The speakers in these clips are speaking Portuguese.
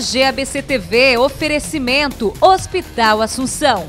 DG ABC TV, oferecimento Hospital Assunção.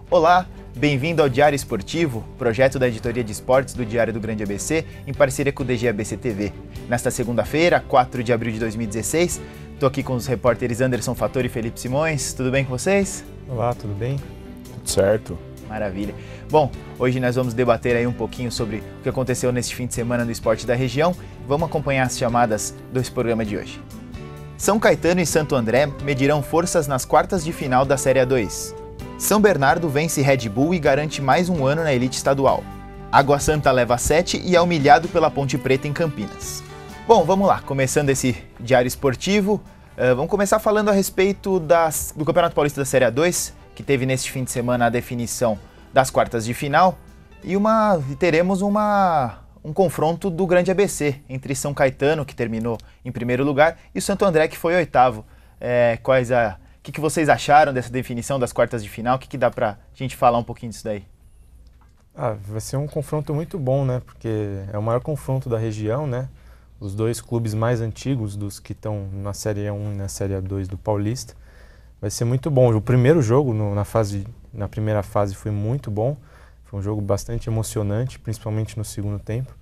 Olá, bem-vindo ao Diário Esportivo, projeto da editoria de esportes do Diário do Grande ABC, em parceria com o DG ABC TV. Nesta segunda-feira, 4 de abril de 2016, estou aqui com os repórteres Anderson Fattori e Felipe Simões. Tudo bem com vocês? Olá, tudo bem? Tudo certo. Maravilha. Bom, hoje nós vamos debater aí um pouquinho sobre o que aconteceu neste fim de semana no esporte da região. Vamos acompanhar as chamadas desse programa de hoje. São Caetano e Santo André medirão forças nas quartas de final da Série A2. São Bernardo vence Red Bull e garante mais um ano na elite estadual. Água Santa leva 7 e é humilhado pela Ponte Preta em Campinas. Bom, vamos lá, começando esse diário esportivo, vamos começar falando a respeito do Campeonato Paulista da Série A2, que teve neste fim de semana a definição das quartas de final, e teremos um confronto do Grande ABC entre São Caetano, que terminou em primeiro lugar, e o Santo André, que foi oitavo. O que vocês acharam dessa definição das quartas de final? O que dá pra gente falar um pouquinho disso daí? Vai ser um confronto muito bom, né? Porque é o maior confronto da região, né? Os dois clubes mais antigos dos que estão na Série A1 e na Série A2 do Paulista. Vai ser muito bom. O primeiro jogo na primeira fase foi muito bom. Foi um jogo bastante emocionante, principalmente no segundo tempo.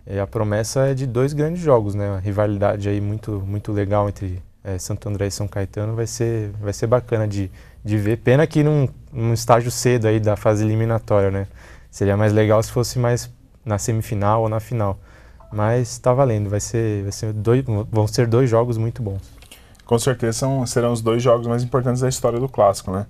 E a promessa é de dois grandes jogos, né? Uma rivalidade aí muito legal entre Santo André e São Caetano vai ser bacana de ver. Pena que num estágio cedo aí da fase eliminatória, né? Seria mais legal se fosse mais na semifinal ou na final. Mas está valendo, vão ser dois jogos muito bons. Com certeza serão os dois jogos mais importantes da história do clássico, né?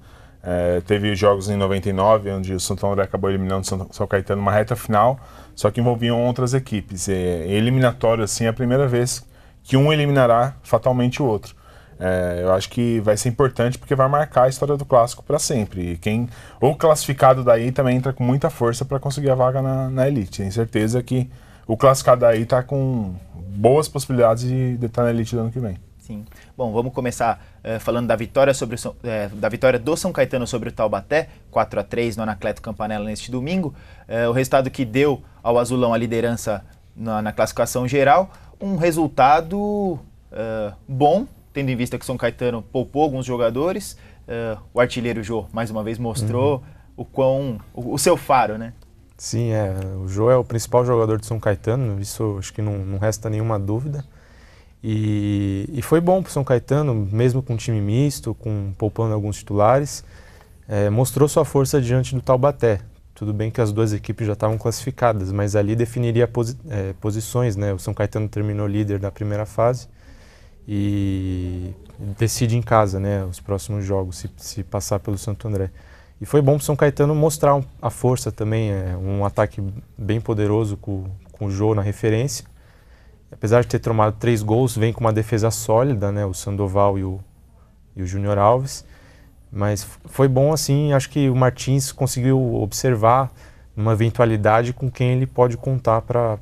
Teve jogos em 99, onde o Santo André acabou eliminando o São Caetano numa reta final, só que envolviam outras equipes. Eliminatório, assim, é a primeira vez que um eliminará fatalmente o outro. Eu acho que vai ser importante porque vai marcar a história do clássico para sempre. E o classificado daí também entra com muita força para conseguir a vaga na elite. Tenho certeza que o classificado daí está com boas possibilidades de estar na elite do ano que vem. Sim. Bom, vamos começar falando da vitória do São Caetano sobre o Taubaté, 4-3 no Anacleto Campanella neste domingo. O resultado que deu ao Azulão a liderança na classificação geral. Um resultado bom, tendo em vista que o São Caetano poupou alguns jogadores. O artilheiro Jô, mais uma vez, mostrou o seu faro, né? Sim, o Jô é o principal jogador de São Caetano, isso acho que não resta nenhuma dúvida. E foi bom para o São Caetano, mesmo com um time misto, poupando alguns titulares, mostrou sua força diante do Taubaté. Tudo bem que as duas equipes já estavam classificadas, mas ali definiria posições, né? O São Caetano terminou líder da primeira fase e decide em casa, né? Os próximos jogos, se passar pelo Santo André. E foi bom para o São Caetano mostrar a força também, um ataque bem poderoso com o Jô na referência. Apesar de ter tomado 3 gols, vem com uma defesa sólida, né? O Sandoval e o Júnior Alves. Mas foi bom, assim, acho que o Martins conseguiu observar uma eventualidade com quem ele pode contar para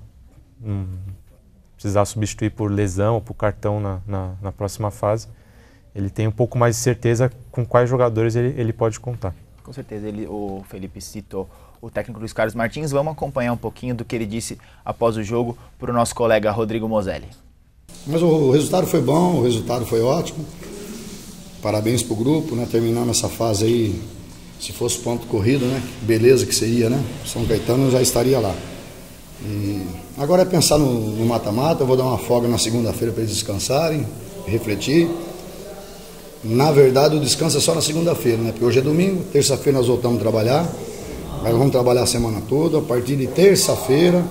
precisar substituir por lesão ou por cartão na próxima fase. Ele tem um pouco mais de certeza com quais jogadores ele pode contar. Com certeza, o Felipe citou o técnico Luiz Carlos Martins. Vamos acompanhar um pouquinho do que ele disse após o jogo para o nosso colega Rodrigo Moselli. Mas o resultado foi bom, o resultado foi ótimo. Parabéns para o grupo, né? Terminando essa fase aí, se fosse ponto corrido, né? Beleza que seria, né? São Caetano já estaria lá. E agora é pensar no mata-mata. Eu vou dar uma folga na segunda-feira para eles descansarem, refletir. Na verdade, o descanso é só na segunda-feira, né? Porque hoje é domingo, terça-feira nós voltamos a trabalhar. Nós vamos trabalhar a semana toda. A partir de terça-feira,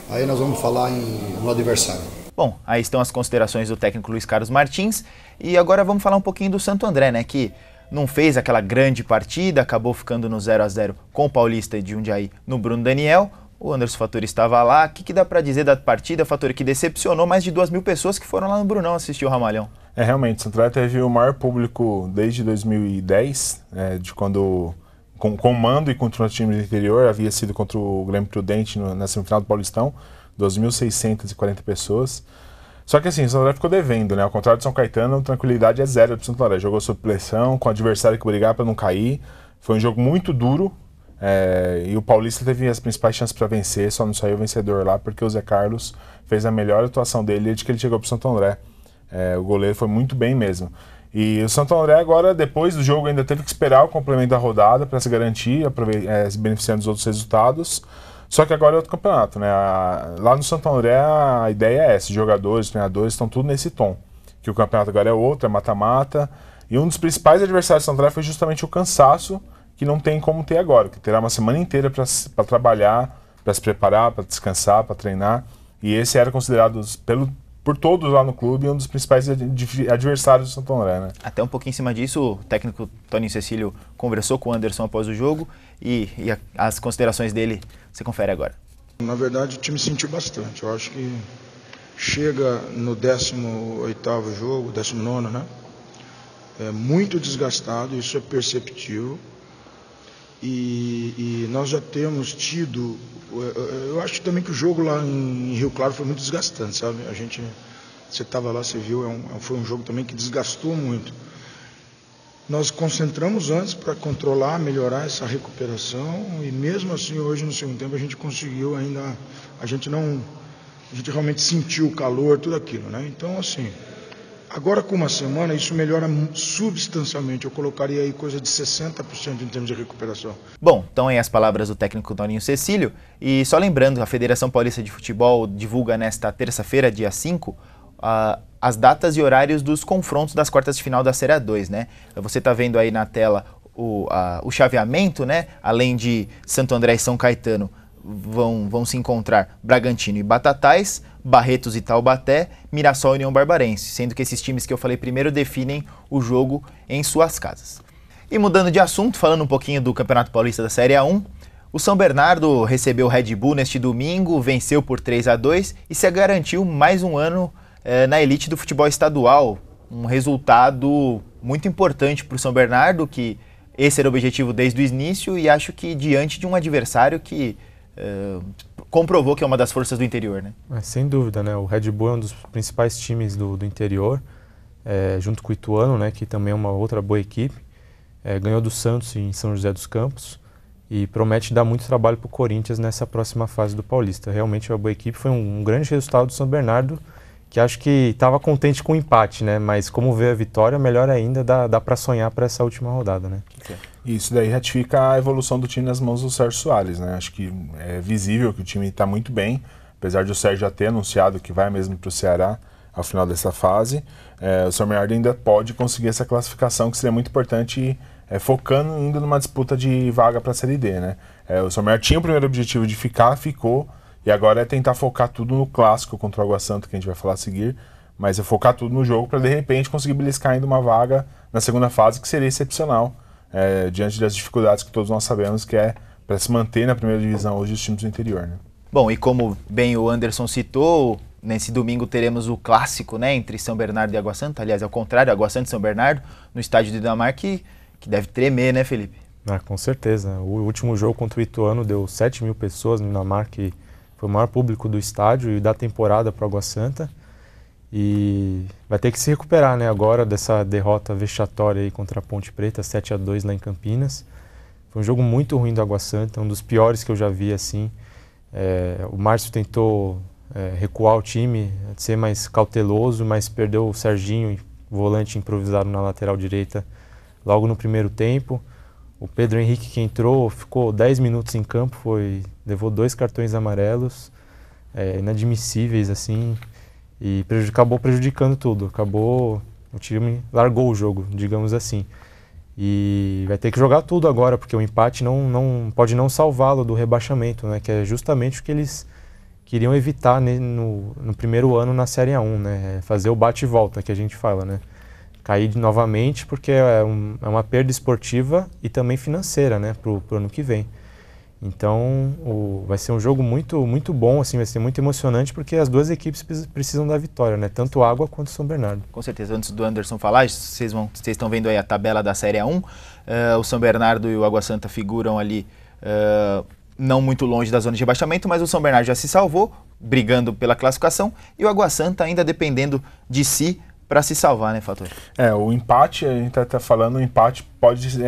aí nós vamos falar no adversário. Bom, aí estão as considerações do técnico Luiz Carlos Martins. E agora vamos falar um pouquinho do Santo André, né? Que não fez aquela grande partida, acabou ficando no 0-0 com o Paulista de Jundiaí no Bruno Daniel. O Anderson Fattori estava lá. O que dá para dizer da partida, Fattori, que decepcionou mais de 2.000 pessoas que foram lá no Brunão assistir o Ramalhão? Realmente, o Santo André teve o maior público desde 2010, de quando, com comando e contra o time do interior, havia sido contra o Grêmio Prudente na semifinal do Paulistão, 2.640 pessoas. Só que assim, o Santo André ficou devendo, né? Ao contrário de São Caetano, tranquilidade é zero do Santo André. Jogou sob pressão, com o adversário que brigava para não cair. Foi um jogo muito duro. E o Paulista teve as principais chances para vencer, só não saiu vencedor lá, porque o Zé Carlos fez a melhor atuação dele desde que ele chegou para o Santo André. O goleiro foi muito bem mesmo. E o Santo André agora, depois do jogo, ainda teve que esperar o complemento da rodada para se garantir, se beneficiando dos outros resultados. Só que agora é outro campeonato, né? Lá no Santo André a ideia é essa, jogadores, treinadores, estão tudo nesse tom. Que o campeonato agora é outro, é mata-mata. E um dos principais adversários do Santo André foi justamente o cansaço, que não tem como ter agora, que terá uma semana inteira para trabalhar, para se preparar, para descansar, para treinar. E esse era considerado por todos lá no clube um dos principais adversários do Santo André, né? Até um pouquinho em cima disso, o técnico Toninho Cecílio conversou com o Anderson após o jogo e as considerações dele você confere agora. Na verdade, o time sentiu bastante. Eu acho que chega no 18º jogo, 19º, né? É muito desgastado, isso é perceptível. E nós já temos tido... Eu acho também que o jogo lá em Rio Claro foi muito desgastante, sabe? Você estava lá, você viu, foi um jogo também que desgastou muito. Nós concentramos antes para controlar, melhorar essa recuperação e mesmo assim hoje no segundo tempo a gente conseguiu ainda... A gente realmente sentiu o calor, tudo aquilo, né? Então assim... Agora, com uma semana, isso melhora substancialmente. Eu colocaria aí coisa de 60% em termos de recuperação. Bom, então aí as palavras do técnico Toninho Cecílio. E só lembrando, a Federação Paulista de Futebol divulga nesta terça-feira, dia 5, as datas e horários dos confrontos das quartas de final da Série A2, né? Você está vendo aí na tela o chaveamento, né? Além de Santo André e São Caetano, vão se encontrar Bragantino e Batatais, Barretos e Taubaté, Mirassol e União Barbarense, sendo que esses times que eu falei primeiro definem o jogo em suas casas. E mudando de assunto, falando um pouquinho do Campeonato Paulista da Série A1, o São Bernardo recebeu o Red Bull neste domingo, venceu por 3-2 e se garantiu mais um ano na elite do futebol estadual. Um resultado muito importante para o São Bernardo, que esse era o objetivo desde o início e acho que diante de um adversário que comprovou que é uma das forças do interior, né? Sem dúvida, né? O Red Bull é um dos principais times do interior, junto com o Ituano, né? Que também é uma outra boa equipe. Ganhou do Santos em São José dos Campos e promete dar muito trabalho para o Corinthians nessa próxima fase do Paulista. Realmente é uma boa equipe, foi um grande resultado do São Bernardo, que acho que estava contente com o empate, né? Mas como vê a vitória, melhor ainda, dá para sonhar para essa última rodada, né? Isso daí ratifica a evolução do time nas mãos do Sérgio Soares, né? Acho que é visível que o time está muito bem, apesar de o Sérgio já ter anunciado que vai mesmo para o Ceará ao final dessa fase. O São Bernardo ainda pode conseguir essa classificação, que seria muito importante, focando ainda numa disputa de vaga para a Série D, né? O São Bernardo tinha o primeiro objetivo de ficou, e agora é tentar focar tudo no clássico contra o Água Santa, que a gente vai falar a seguir, mas é focar tudo no jogo para de repente conseguir beliscar ainda uma vaga na segunda fase, que seria excepcional, diante das dificuldades que todos nós sabemos que é para se manter na primeira divisão hoje os times do interior, né? Bom, e como bem o Anderson citou, nesse domingo teremos o clássico, né, entre São Bernardo e Água Santa, aliás, ao contrário, Água Santa e São Bernardo, no estádio de Idamar, que deve tremer, né, Felipe? Com certeza. O último jogo contra o Ituano deu 7 mil pessoas no Idamar, que foi o maior público do estádio e da temporada para Água Santa. E vai ter que se recuperar, né, agora dessa derrota vexatória aí contra a Ponte Preta, 7-2 lá em Campinas. Foi um jogo muito ruim do Água Santa, um dos piores que eu já vi, assim. O Márcio tentou recuar o time, ser mais cauteloso, mas perdeu o Serginho, volante improvisado na lateral direita, logo no primeiro tempo. O Pedro Henrique, que entrou, ficou 10 minutos em campo, levou 2 cartões amarelos, inadmissíveis, assim. E acabou prejudicando tudo, o time largou o jogo, digamos assim. E vai ter que jogar tudo agora, porque o empate não pode não salvá-lo do rebaixamento, né? Que é justamente o que eles queriam evitar, né, no primeiro ano na Série A1, né? Fazer o bate e volta, que a gente fala, né? Cair novamente, porque é uma perda esportiva e também financeira, né? Pro ano que vem. Então, vai ser um jogo muito, muito bom, assim, vai ser muito emocionante, porque as duas equipes precisam da vitória, né? Tanto Água quanto São Bernardo. Com certeza. Antes do Anderson falar, vocês estão vendo aí a tabela da Série A1. O São Bernardo e o Água Santa figuram ali não muito longe da zona de rebaixamento, mas o São Bernardo já se salvou, brigando pela classificação, e o Água Santa ainda dependendo de si para se salvar, né, Fator? O empate, a gente está falando, o empate pode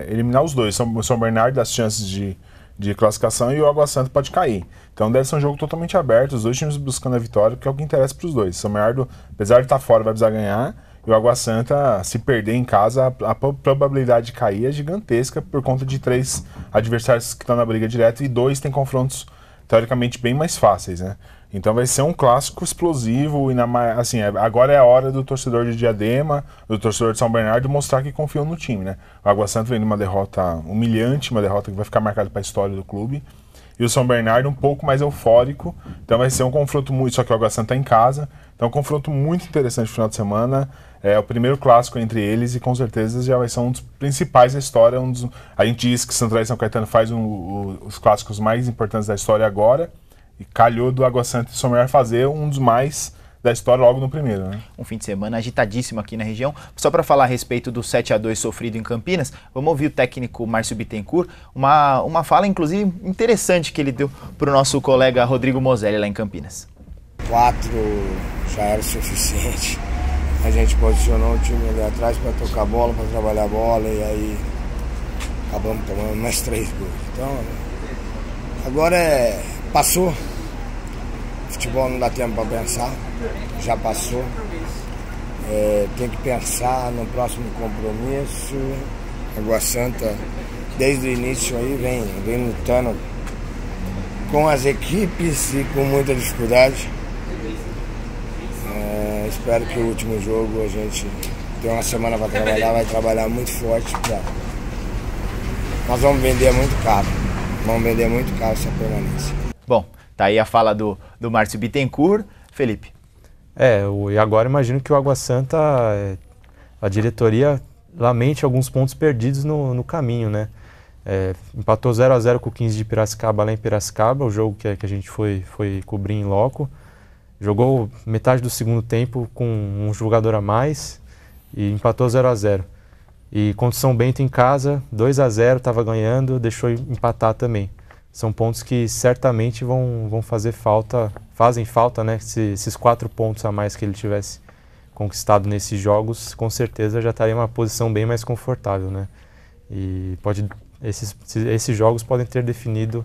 eliminar os dois. O São Bernardo dá as chances de classificação e o Água Santa pode cair. Então deve ser um jogo totalmente aberto, os dois times buscando a vitória, porque é o que interessa para os dois. O São Bernardo, apesar de estar fora, vai precisar ganhar, e o Água Santa, se perder em casa, a probabilidade de cair é gigantesca por conta de 3 adversários que estão na briga direta e 2 têm confrontos teoricamente bem mais fáceis, né? Então vai ser um clássico explosivo e assim, agora é a hora do torcedor de Diadema, do torcedor de São Bernardo mostrar que confiam no time, né? O Água Santa vem de uma derrota humilhante, uma derrota que vai ficar marcada para a história do clube. E o São Bernardo um pouco mais eufórico, então vai ser um confronto muito, só que o Água Santa está em casa, então é um confronto muito interessante no final de semana. É o primeiro clássico entre eles e com certeza já vai ser um dos principais da história. A gente diz que Santo André e São Caetano faz os clássicos mais importantes da história agora, e calhou do Água Santa e São Bernardo fazer um dos mais da história logo no primeiro, né? Um fim de semana agitadíssimo aqui na região. Só para falar a respeito do 7-2 sofrido em Campinas, vamos ouvir o técnico Márcio Bittencourt, uma fala inclusive interessante que ele deu para o nosso colega Rodrigo Moselli lá em Campinas. 4 já era o suficiente. A gente posicionou o time ali atrás para tocar a bola, para trabalhar a bola, e aí acabamos tomando mais 3 gols. Então, agora passou. Futebol não dá tempo para pensar, já passou. Tem que pensar no próximo compromisso. Água Santa, desde o início aí, vem lutando com as equipes e com muita dificuldade. Espero que o último jogo a gente tem uma semana para trabalhar, vai trabalhar muito forte. Nós vamos vender muito caro. Vamos vender muito caro essa permanência. Bom, tá aí a fala do Márcio Bittencourt. Felipe. E agora imagino que o Água Santa, a diretoria lamente alguns pontos perdidos no caminho, né? Empatou 0-0 com o 15 de Piracicaba lá em Piracicaba, o jogo que a gente foi cobrir em loco. Jogou metade do segundo tempo com um jogador a mais e empatou 0-0. E contra o São Bento em casa, 2-0, estava ganhando, deixou empatar também. São pontos que certamente vão fazem falta, né? Esses 4 pontos a mais que ele tivesse conquistado nesses jogos, com certeza já estaria em uma posição bem mais confortável, né? E esses jogos podem ter definido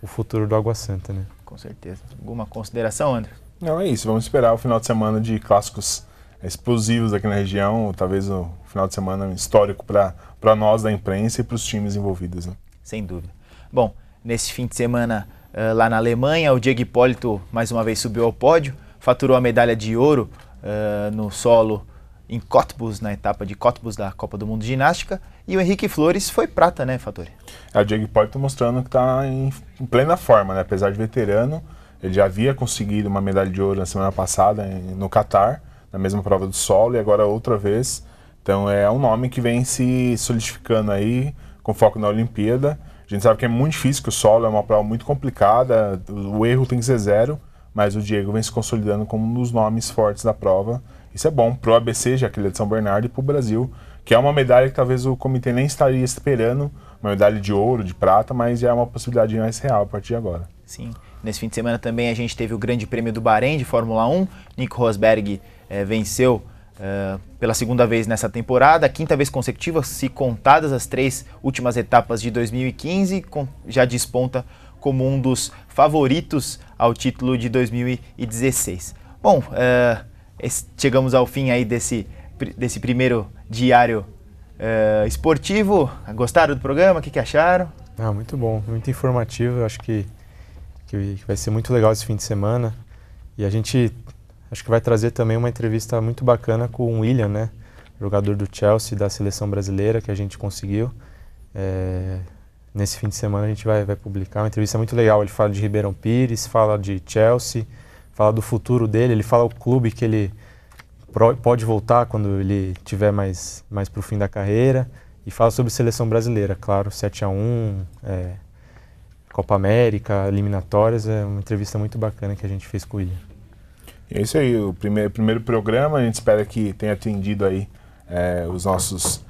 o futuro do Água Santa, né? Com certeza. Alguma consideração, André? Não, é isso. Vamos esperar o final de semana de clássicos explosivos aqui na região, talvez o final de semana histórico para nós da imprensa e para os times envolvidos, né? Sem dúvida. Bom, nesse fim de semana lá na Alemanha, o Diego Hipólito mais uma vez subiu ao pódio, faturou a medalha de ouro no solo em Cottbus, na etapa de Cottbus da Copa do Mundo de Ginástica, e o Henrique Flores foi prata, né, Fattori? O Diego Hipólito mostrando que está em plena forma, né? Apesar de veterano, ele já havia conseguido uma medalha de ouro na semana passada no Catar, na mesma prova do solo, e agora outra vez. Então é um nome que vem se solidificando aí, com foco na Olimpíada. A gente sabe que é muito difícil, que o solo é uma prova muito complicada, o erro tem que ser 0, mas o Diego vem se consolidando como um dos nomes fortes da prova. Isso é bom pro ABC, já que ele é de São Bernardo, e pro Brasil, que é uma medalha que talvez o comitê nem estaria esperando, uma medalha de ouro, de prata, mas já é uma possibilidade mais real a partir de agora. Sim. Nesse fim de semana também a gente teve o Grande Prêmio do Bahrein de Fórmula 1. Nico Rosberg venceu pela segunda vez nessa temporada, a 5ª vez consecutiva, se contadas as 3 últimas etapas de 2015, já desponta como um dos favoritos ao título de 2016. Bom, chegamos ao fim aí desse primeiro diário esportivo. Gostaram do programa? O que acharam? Muito bom, muito informativo. Eu acho que vai ser muito legal esse fim de semana. E a gente acho que vai trazer também uma entrevista muito bacana com o William, né? Jogador do Chelsea, da seleção brasileira, que a gente conseguiu. Nesse fim de semana a gente vai publicar uma entrevista muito legal. Ele fala de Ribeirão Pires, fala de Chelsea, fala do futuro dele, ele fala o clube que ele pode voltar quando ele tiver mais pro fim da carreira, e fala sobre seleção brasileira, claro, 7-1, Copa América, eliminatórias. É uma entrevista muito bacana que a gente fez com o William. É isso aí, o primeiro programa. A gente espera que tenha atendido aí os nossos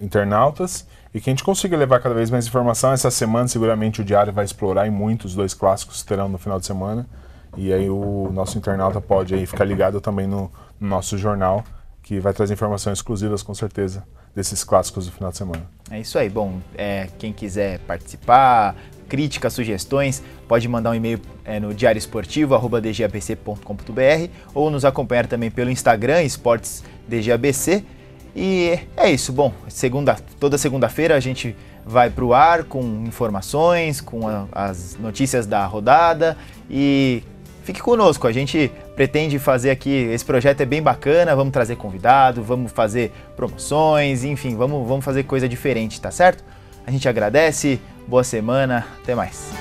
internautas e que a gente consiga levar cada vez mais informação. Essa semana, seguramente, o Diário vai explorar e muito os 2 clássicos terão no final de semana. E aí o nosso internauta pode aí ficar ligado também no nosso jornal, que vai trazer informações exclusivas, com certeza, desses clássicos do final de semana. É isso aí. Bom, quem quiser participar, críticas, sugestões, pode mandar um e-mail no diarioesportivo@dgabc.com.br ou nos acompanhar também pelo Instagram, esportesdgabc. E é isso. Bom, toda segunda-feira a gente vai para o ar com informações, com as notícias da rodada e fique conosco. A gente pretende fazer aqui, esse projeto é bem bacana, vamos trazer convidado, vamos fazer promoções, enfim, vamos fazer coisa diferente, tá certo? A gente agradece, boa semana, até mais.